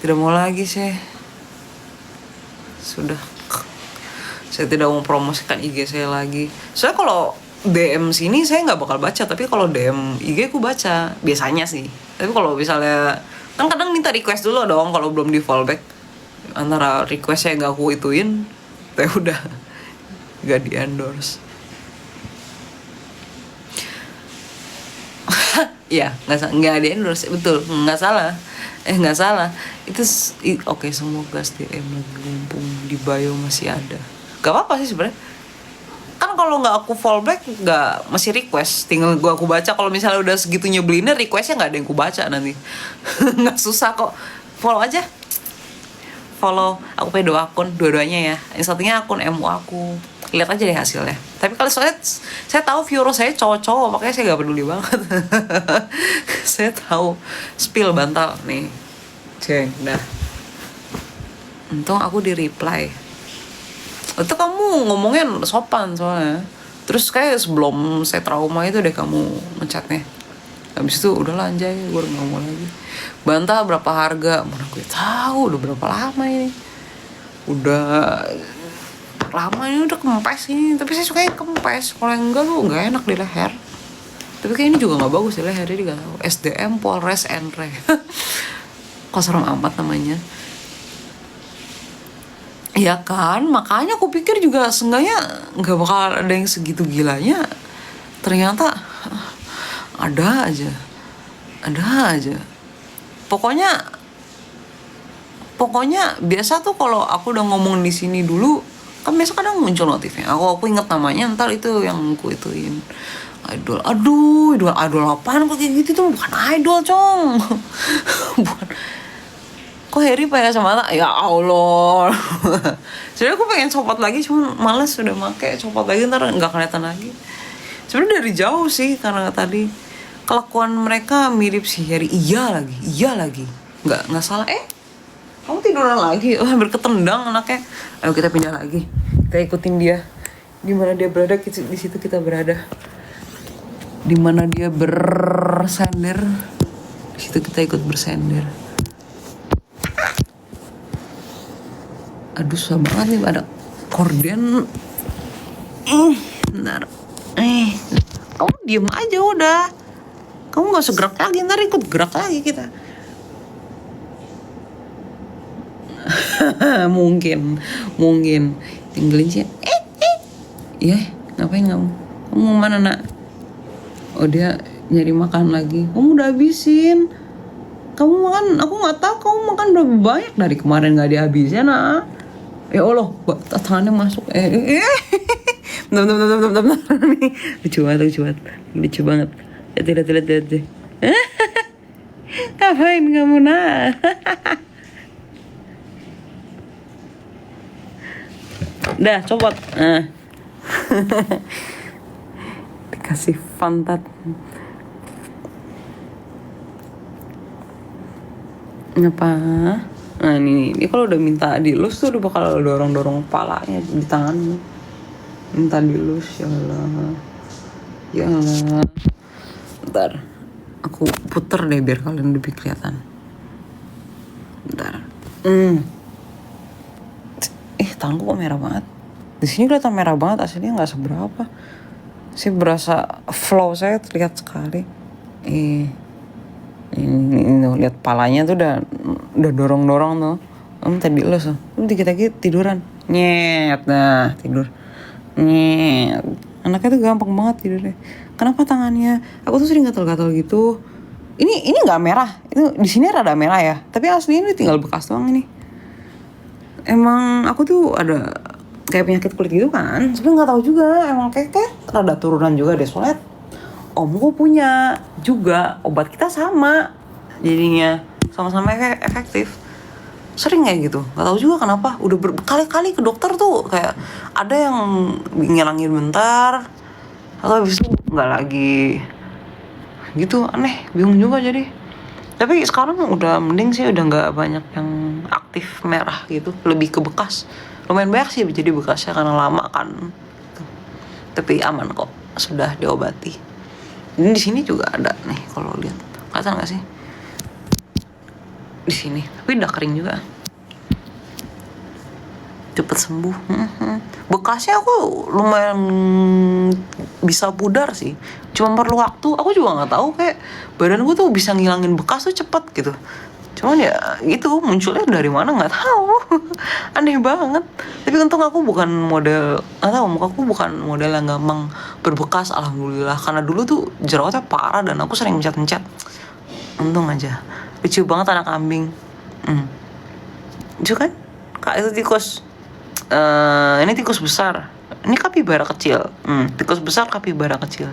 Tidak mau lagi sih. Sudah. Saya tidak mau promosikan IG saya lagi. Soalnya kalau DM sini saya nggak bakal baca, tapi kalau DM IG aku baca biasanya sih. Tapi kalau misalnya kan kadang minta request dulu dong kalau belum di fallback. Antara request saya nggak aku ituin, ya udah nggak di endorse. Iya, nggak di endorse, betul, nggak salah. Nggak salah. Itu oke, semoga SDM lagi mumpung di bio masih ada. Gak apa-apa sih sebenarnya. Kan kalau nggak aku fallback, nggak masih request, tinggal aku baca. Kalau misalnya udah segitu nyebelinnya, requestnya nggak ada yang aku baca nanti. Nggak susah kok. Follow aja. Follow. Aku punya 2 akun, dua-duanya ya. Yang satunya akun MU aku. Lihat aja deh hasilnya. Tapi kalau saya tahu viewer saya cowok-cowok, makanya saya nggak peduli banget. Saya tahu spill bantal nih. Ceng, dah. Untung aku di reply. Itu kamu ngomongnya sopan soalnya. Terus kayak sebelum saya trauma itu deh kamu ngechatnya. Habis itu udahlah anjay, gue udah gak mau lagi. Bantah berapa harga? Mana gue tahu udah berapa lama ini. Udah lama ini, udah kempes ini. Tapi saya suka yang kempes. Kalau yang enggak tuh gak enak di leher. Tapi kayak ini juga gak bagus di leher. Jadi gak tahu. SDM Polres Enre. Kok serem amat namanya. Ya kan, makanya aku pikir juga seenggaknya nggak bakal ada yang segitu gilanya. Ternyata ada aja. Pokoknya biasa tuh kalau aku udah ngomong di sini dulu, kan biasa kadang muncul notifnya. Aku inget namanya, ntar itu yang aku ituin. Idol, idol apaan kok kayak gitu tuh, bukan idol cong. Bukan. Kok Harry pakai kacamata? Ya Allah. Sebenarnya aku pengen copot lagi, cuma males udah make copot lagi, ntar nggak kelihatan lagi. Sebenarnya dari jauh sih, karena tadi kelakuan mereka mirip si Harry. Iya lagi. Nggak salah. Kamu tiduran lagi? Hampir ketendang anaknya. Ayo kita pindah lagi. Kita ikutin dia. Di mana dia berada, di situ kita berada. Di mana dia bersender, di situ kita ikut bersender. Aduh, susah banget nih, ada korden. Bentar. Kamu diem aja udah. Kamu gak usah gerak lagi, ntar ikut gerak lagi kita. Mungkin. Tinggalin sih. Iya, ngapain kamu? Kamu mau mana, nak? Oh, dia nyari makan lagi. Kamu udah habisin. Kamu makan, aku gak tahu kamu makan berapa banyak dari kemarin gak dihabisin, nak. Ya Allah, tangannya masuk. Bentar. Lucu banget. Lihat. Ngapain kamu, nak? Dah, copot. Dikasih pantat. Apa? Nah ini kalau udah minta dilus tuh udah bakal dorong kepalanya di tangan. Minta dilus, ya Allah. Bentar, aku puter deh biar kalian lebih kelihatan. Bentar. Tanganku kok merah banget. Di sini kelihatan merah banget, aslinya nggak seberapa. Sih berasa flow saya terlihat sekali. Ini lihat palanya tuh udah dorong tuh. Kamu tadi lo tuh, dikit-dikit tiduran. Nyet, nah tidur. Nyet. Anaknya tuh gampang banget tidurnya. Kenapa tangannya? Aku tuh sering gatal-gatal gitu. Ini nggak merah. Itu di sini rada merah ya. Tapi aslinya ini tinggal bekas doang ini. Emang aku tuh ada kayak penyakit kulit gitu kan. Sebenarnya nggak tahu juga. Emang kayak rada turunan juga deh. Soalnya omku punya juga, obat kita sama, jadinya sama-sama efektif. Sering kayak gitu, nggak tahu juga kenapa. Udah berkali-kali ke dokter tuh kayak ada yang ngilangin bentar, atau habis itu nggak lagi, gitu aneh, bingung juga jadi. Tapi sekarang udah mending sih, udah nggak banyak yang aktif merah gitu, lebih ke bekas. Lumayan banyak sih jadi bekasnya karena lama kan. Tapi aman kok, sudah diobati. Ini di sini juga ada nih kalau lihat, kelihatan nggak sih? di sini, tapi udah kering juga, cepet sembuh. Bekasnya aku lumayan bisa pudar sih, cuma perlu waktu. Aku juga nggak tahu, kayak badan gue tuh bisa ngilangin bekas tuh cepet gitu. Cuman ya gitu, munculnya dari mana nggak tahu. Aneh banget. Tapi untung aku bukan model, nggak tahu, mukaku bukan model yang gampang berbekas, alhamdulillah. Karena dulu tuh jerawatnya parah dan aku sering mencet-mencet. Untung aja. Lucu banget anak kambing. Lucu kan? Kak, itu tikus. Ini tikus besar. Ini kapibara kecil. Tikus besar, kapibara kecil.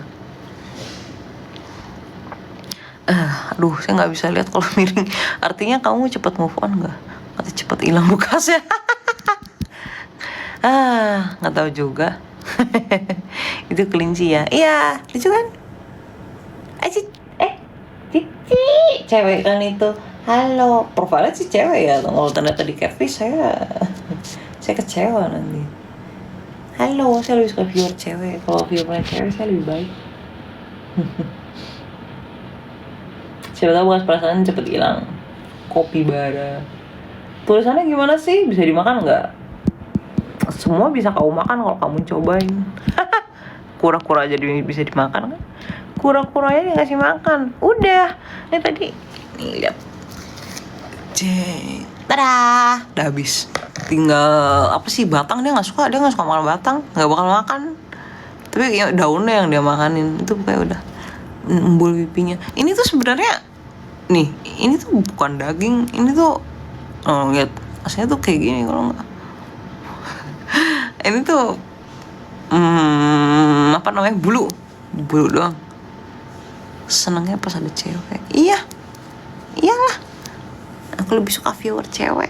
Aduh, saya nggak bisa lihat kalau miring. Artinya kamu cepat move on nggak? Atau cepat hilang bekasnya? Nggak tahu juga. Itu kelinci ya? Iya, lucu kan? Cici, cewek kan itu. Halo, profilnya sih cewek ya. Kalau ternyata di catfish saya kecewa nanti. Halo, saya lebih suka viewer cewek. Kalau viewernya cewek saya lebih baik. Siapa tahu bekas perasaan cepet hilang. Kopi bara. Tulisannya gimana sih? Bisa dimakan nggak? Semua bisa kamu makan kalau kamu cobain. Kura-kura jadi bisa dimakan kan? Kura-kuranya dikasih makan. Udah. Ini tadi. Nih lihat. Dadah. Udah habis. Tinggal apa sih, batang dia nggak suka. Dia nggak suka makan batang. Nggak bakal makan. Tapi ya daunnya yang dia makanin. Itu kayak udah embul pipinya. Ini tuh sebenarnya nih, ini tuh bukan daging. Ini tuh lihat. Aslinya tuh kayak gini kalau nggak. Ini tuh apa namanya, bulu doang. Senangnya pas ada cewek. Iyalah, aku lebih suka viewer cewek.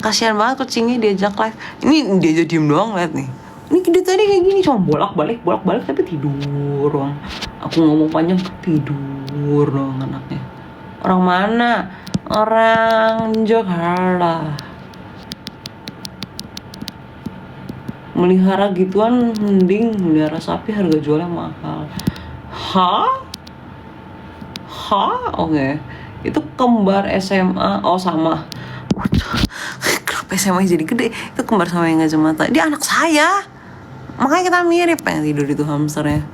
Kasian banget kucingnya diajak live. Ini dia jadi diem doang, lihat nih. Ini dia tadi kayak gini, cuma bolak-balik tapi tidur doang. Aku ngomong panjang tidur doang anaknya. Orang mana? Orang Jakarta. Melihara gituan mending melihara sapi, harga jualnya mahal. Oke. Itu kembar SMA. Oh sama. Kenapa SMA jadi gede? Itu kembar sama yang kacamata. Dia anak saya. Makanya kita mirip. Pengen tidur itu hamsternya.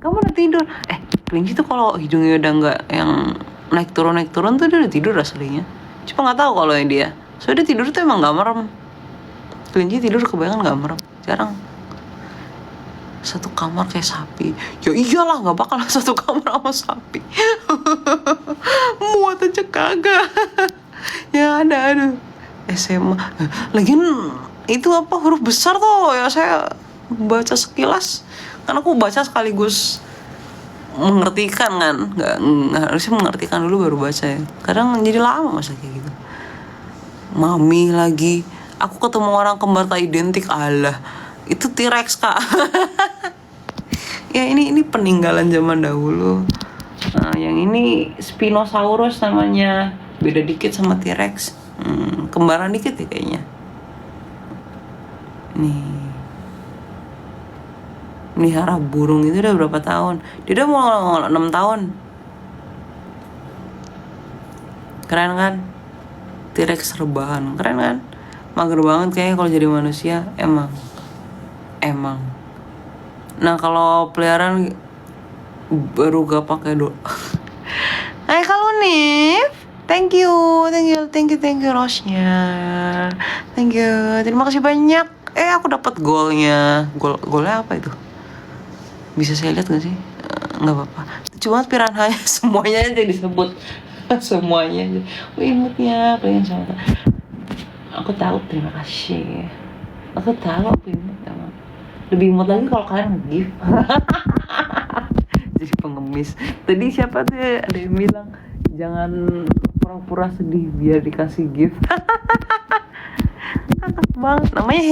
Kamu udah tidur? Kelinci tuh kalau hidungnya udah nggak yang naik turun tuh dia udah tidur aslinya. Cuma nggak tahu kalau yang dia. Soalnya dia tidur tuh emang nggak merem. Kelinci tidur kebanyakan nggak merem, jarang. Satu kamar kayak sapi. Ya iyalah, nggak bakal satu kamar sama sapi. Muat aja kagak. Ya ada, aduh. SMA. Lagian itu apa, huruf besar tuh ya, saya baca sekilas. Karena aku baca sekaligus mengertikan kan, nggak harusnya mengertikan dulu baru baca ya. Kadang jadi lama masa kayak gitu. Mami lagi. Aku ketemu orang kembar tak identik, alah. Itu T-Rex, Kak. Ya ini peninggalan zaman dahulu. Yang ini Spinosaurus namanya. Beda dikit sama T-Rex. Kembaran dikit ya kayaknya. Nih. Melihara burung itu udah berapa tahun? Dia udah mau 6 tahun. Keren kan? T-Rex rebahan, keren kan? Mager banget kayaknya kalau jadi manusia. Emang. Nah kalau peliharaan baru gak pakai Hai kalau Nif, thank you Rosnya, thank you, terima kasih banyak. Aku dapat golnya apa itu? Bisa saya lihat gak sih? Nggak apa-apa. Cuma piranhanya semuanya aja disebut. Semuanya aja. Imutnya pengen sama. Aku tahu, terima kasih. Aku tahu aku imut sama. Lebih imut lagi kalau kalian nge-gift. Jadi pengemis. Tadi siapa tuh ada yang bilang jangan pura-pura sedih biar dikasih gift. Kakak banget. Namanya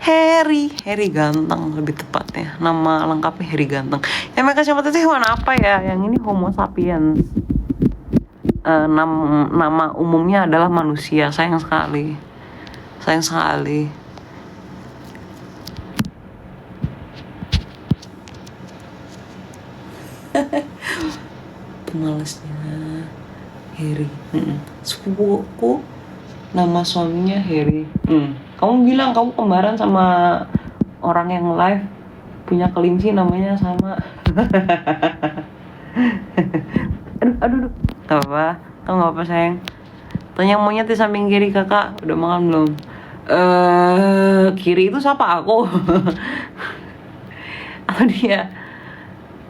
Harry Ganteng lebih tepatnya. Nama lengkapnya Harry Ganteng. Yang mereka siapa tuh hewan apa ya? Yang ini Homo sapiens. Nama umumnya adalah manusia. Sayang sekali. Pemalesnya. Harry. Sepupuku nama suaminya Harry. Kamu bilang kamu kembaran sama orang yang live punya kelinci namanya sama. aduh gak apa, kamu gak apa sayang. Tanya monyet di samping kiri kakak udah makan belum? Kiri itu siapa, aku? Atau dia?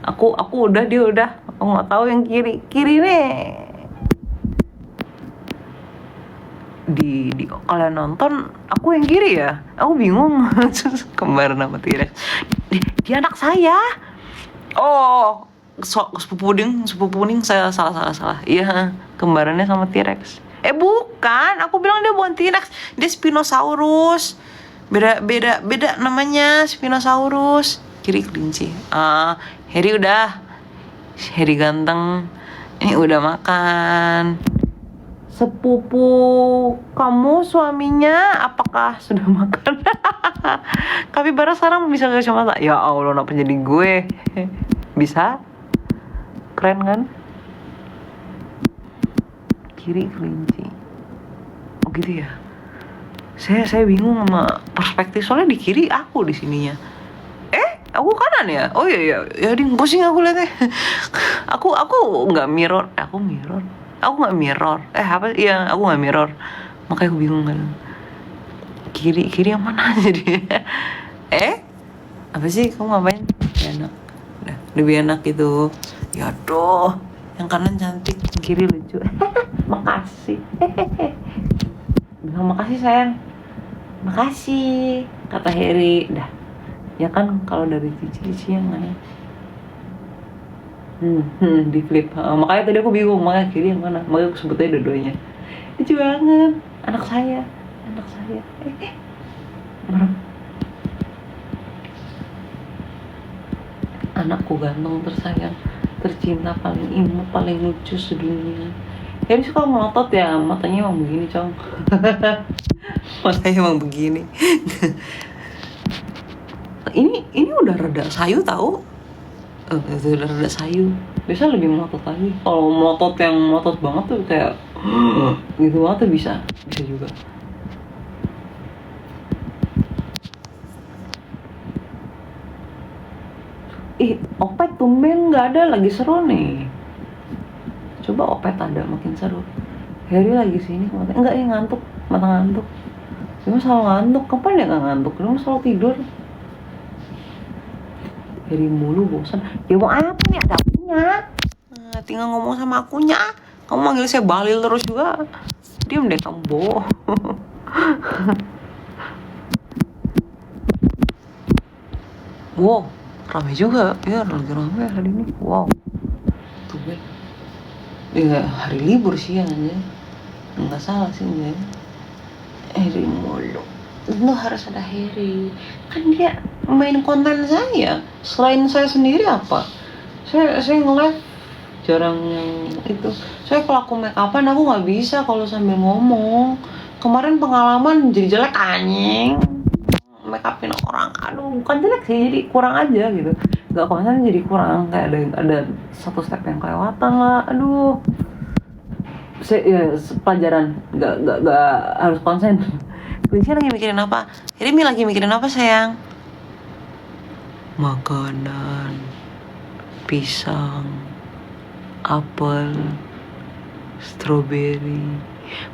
Aku udah, dia udah. Aku nggak tahu yang kiri nih. Di kalian nonton aku yang kiri ya, aku bingung. Kembar nama T-Rex. Dia anak saya. Oh, sepupu kuning, saya salah. Iya, kembarannya sama T-Rex. Bukan, aku bilang dia bukan T-Rex, dia Spinosaurus. Beda namanya, Spinosaurus. Kiri kelinci. Harry udah. Harry ganteng. Ini udah makan. Sepupu kamu suaminya apakah sudah makan? Kapibara sekarang bisa kacamata. Ya Allah, kenapa jadi gue? Bisa? Keren kan? Kiri kelinci. Oh gitu ya. Saya bingung sama perspektif, soalnya di kiri aku di sininya. Aku kanan ya? Oh iya ya, ding pusing aku liatnya. aku nggak mirror. Aku nggak mirror. Apa? Iya, aku nggak mirror. Makanya aku bingung kan. Kiri yang mana jadi? Apa sih? Kamu ngapain? Enak. Udah, lebih enak gitu. Ya doh, yang kanan cantik, yang kiri lucu. Makasih. Bilang makasih sayang. Makasih, kata Harry. Dah. Ya kan kalau dari cici yang mana? Di flip. Makanya tadi aku bingung, makanya kiri yang mana? Makanya aku sebut aja dua-duanya. Lucu banget, anak saya. Anakku ganteng, tersayang, tercinta, paling imut, paling lucu sedunia. Jadi suka melotot ya, matanya emang begini cong. Matanya emang begini. Ini udah rada sayu tahu. Itu udah rada sayu. Biasa lebih melotot lagi. Kalau melotot yang melotot banget tuh kayak gitu banget tuh bisa juga. Opet tumben nggak ada, lagi seru nih. Coba Opet ada makin seru. Harry lagi sini enggak, ngantuk, mata ngantuk. Dia selalu ngantuk. Kapan dia nggak ngantuk? Dia selalu tidur. Harry mulu, bosan. Ya mau apa nih, ada akunya. Tinggal ngomong sama akunya. Kamu manggil saya Balil terus juga. Diam deh kamu, Bo. Wow, ramai juga. Ya, lagi ramai hari ini. Wow. Tuh, ya, hari libur sih ya, nggak salah sih ya. Harry mulu. Lu harus ada Harry. Kan dia main konten saya. Selain saya sendiri apa? Saya nge-live jarang yang itu. Saya kalau aku make upan aku nggak bisa kalau sambil ngomong. Kemarin pengalaman jadi jelek anjing. Make upin orang, aduh bukan jelek sih, jadi kurang aja gitu. Gak konsen jadi kurang, kayak ada satu step yang kelewatan lah. Aduh. Pelajaran gak harus konsen. Kunci lagi mikirin apa? Rimi lagi mikirin apa sayang? Makanan, pisang, apel, stroberi.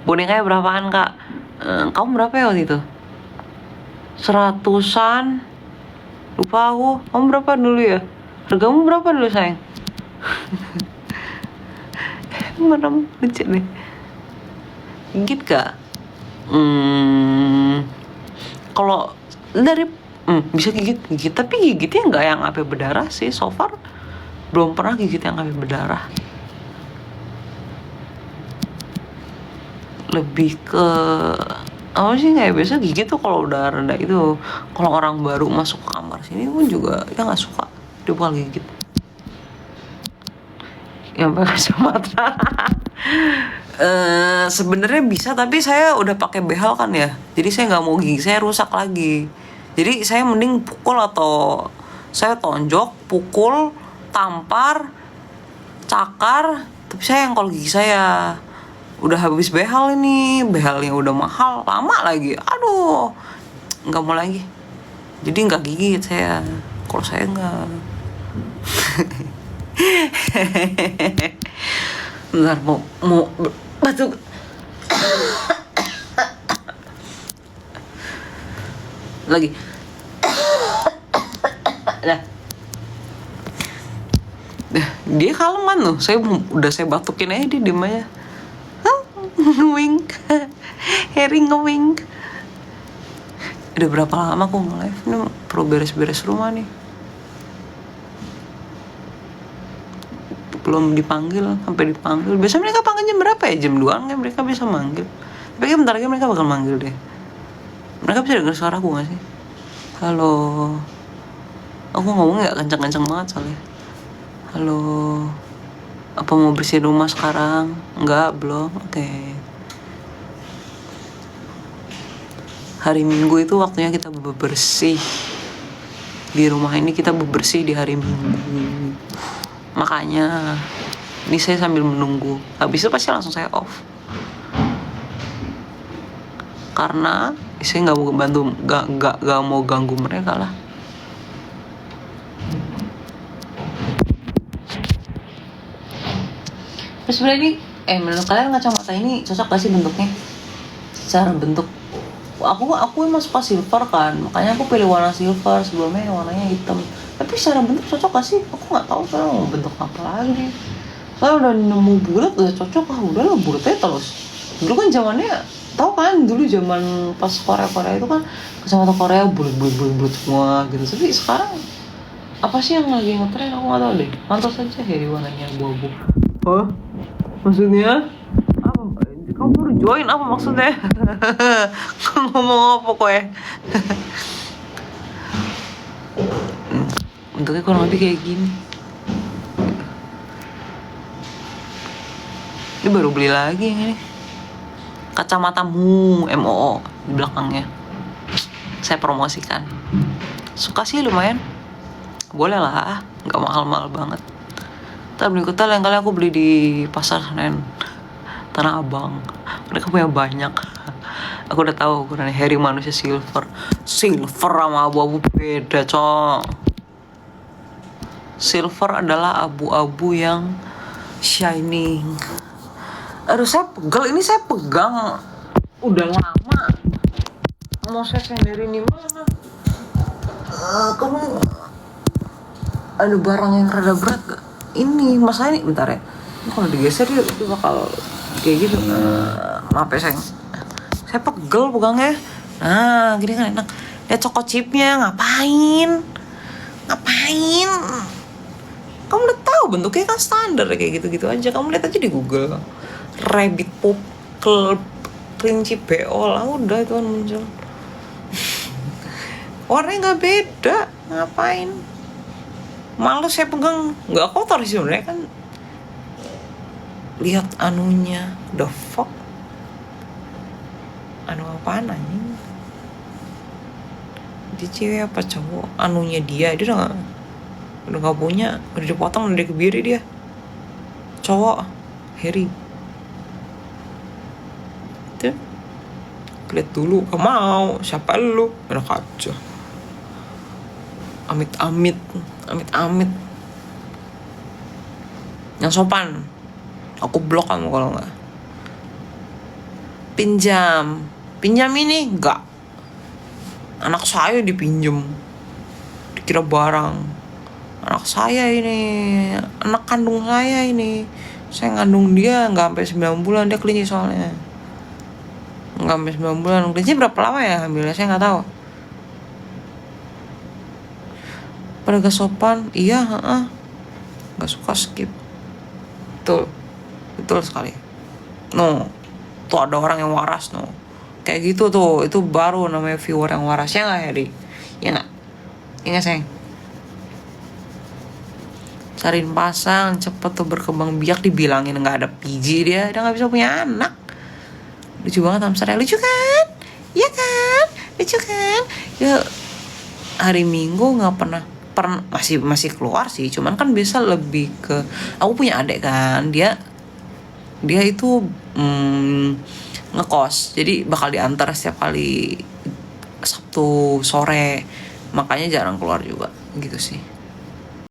Bonekanya berapaan kak? Kamu berapa ya waktu itu? 100-an. Lupa aku. Kamu berapa dulu ya? Hargamu berapa dulu sayang? Mana lucu deh. Gigit gak? Kalau dari bisa gigit, tapi gigitnya nggak yang sampai berdarah sih. So far belum pernah gigit yang sampai berdarah. Lebih ke apa sih, nggak biasa gigit tuh kalau udah reda itu. Kalau orang baru masuk ke kamar sini pun juga dia nggak suka, dia bakal gigit. Yang pakai kacamata. Sebenarnya bisa, tapi saya udah pakai behel kan ya, jadi saya nggak mau gigi saya rusak lagi. Jadi saya mending pukul, atau saya tonjok, pukul, tampar, cakar, Tapi sayang kalau gigi saya udah habis behel ini, behelnya udah mahal, lama lagi, aduh nggak mau lagi, jadi nggak gigit saya. Kalau saya nggak. Bentar, mau batuk lagi. Nah, dia kaleman loh. Udah saya batukin aja, dia diem aja. Wink. Harry nge-wink. Udah berapa lama aku nge-live nih, perlu beres-beres rumah nih. Belum dipanggil, sampai dipanggil. Biasanya mereka panggil jam berapa ya? Jam 2 kan mereka bisa manggil. Tapi kan bentar lagi mereka bakal manggil deh. Mereka bisa dengar suara aku gak sih? Halo. Aku ngomongnya gak kenceng-kenceng banget soalnya. Halo. Apa mau bersihin rumah sekarang? Enggak, belum. Oke. Hari Minggu itu waktunya kita bebersih. Di rumah ini kita bebersih di hari Minggu. Makanya ini saya sambil menunggu. Habis itu pasti langsung saya off. Karena saya nggak mau bantu, nggak mau ganggu mereka lah. Terus sebenarnya ini, menurut kalian kacamata ini cocok gak sih bentuknya? Secara bentuk, aku emang suka silver kan, makanya aku pilih warna silver, sebelumnya warnanya hitam. Tapi secara bentuk cocok gak sih? Aku nggak tahu sekarang mau bentuk apa lagi. Saya udah nemu bulat udah cocok, udahlah bulat aja terus. Dulu kan zamannya, tahu kan dulu zaman pas Korea itu kan kacamata Korea bulat semua gitu. Tapi sekarang apa sih yang lagi ngetren, aku nggak tahu deh. Mantap saja ya warnanya abu-abu. Hah? Maksudnya apa? Kamu baru join, apa maksudnya? Ngomong apa kok ya? Bentuknya kurang lebih kayak gini. Ini baru beli lagi yang ini. Kacamata MOO di belakangnya. Saya promosikan. Suka sih lumayan. Boleh lah, nggak mahal-mahal banget. Tapi berikutnya lain kali aku beli di Pasar Senen, Tanah Abang. Mereka punya banyak. Aku udah tahu ukuran Harry manusia silver sama abu-abu beda, cok. Silver adalah abu-abu yang shining. Aduh, saya pegel. Ini saya pegang udah lama. Mau saya senderin di mana? Kamu ada barang yang rada berat gak? Ini masalah ini, bentar ya. Kalau digeser dia bakal kayak gitu. Maaf ya sayang. Saya pegel pegangnya. Nah, gini kan enak. Lihat choco chipnya, ngapain? Kamu udah tahu bentuknya kan standar kayak gitu-gitu aja. Kamu lihat aja di Google. Rabbit pop club kelinci beol, udah itu kan muncul. Warnanya nggak beda, ngapain? Malu saya pegang, nggak kotor sih sebenarnya kan. Lihat anunya, the fuck? Anu apaan anjing? Dia cewek apa cowok? Anunya dia udah nggak punya, udah dipotong, udah dikebiri dia. Cowok, Harry. Tuh, lihat dulu, gak mau. Siapa lu? Enak aja. Amit-amit. Yang sopan, aku blok kamu kalau nggak. Pinjam ini nggak. Anak saya dipinjem, dikira barang. Anak saya ini, anak kandung saya ini. Saya ngandung dia nggak sampai 9 bulan, dia kelinci soalnya. Nggak sampai 9 bulan. Kelinci berapa lama ya hamilnya? Saya nggak tahu. Pada gak sopan, iya, gak suka skip. Betul sekali. No, tuh ada orang yang waras, no. Kayak gitu tuh, itu baru namanya viewer yang waras. Ya gak, Harry? Ya gak? Ya gak, sayang? Cariin pasang, cepet tuh berkembang biak, dibilangin gak ada PG dia gak bisa punya anak. Lucu banget hamsternya, lucu kan? Iya kan? Lucu kan? Ya, hari Minggu gak pernah masih keluar sih, cuman kan biasa lebih ke, aku punya adik kan, dia Dia itu ngekos, jadi bakal diantar setiap kali Sabtu sore, makanya jarang keluar juga gitu sih.